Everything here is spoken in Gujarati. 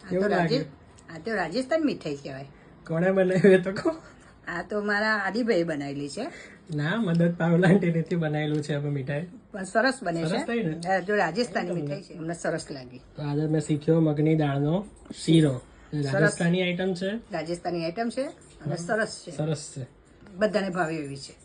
કેવું લાગે? આ તો રાજસ્થાન મીઠાઈ કહેવાય. કોણે બનાવ્યું તો કહો? આ તો મારા આદિભાઈ બનાવેલી છે. ના, મદદ પાવલા આંટીથી બનાવેલું છે આપણે મીઠાઈ. પણ સરસ બને સરસ થઈ ને? છે. જો રાજસ્થાની મીઠાઈ છે, અમને સરસ લાગી. તો આજે મેં શીખ્યો મગની દાળનો શીરો. રાજસ્થાની આઈટમ છે, રાજસ્થાની આઈટમ છે અને સરસ છે, સરસ છે. બધાને ભાવે એવી છે.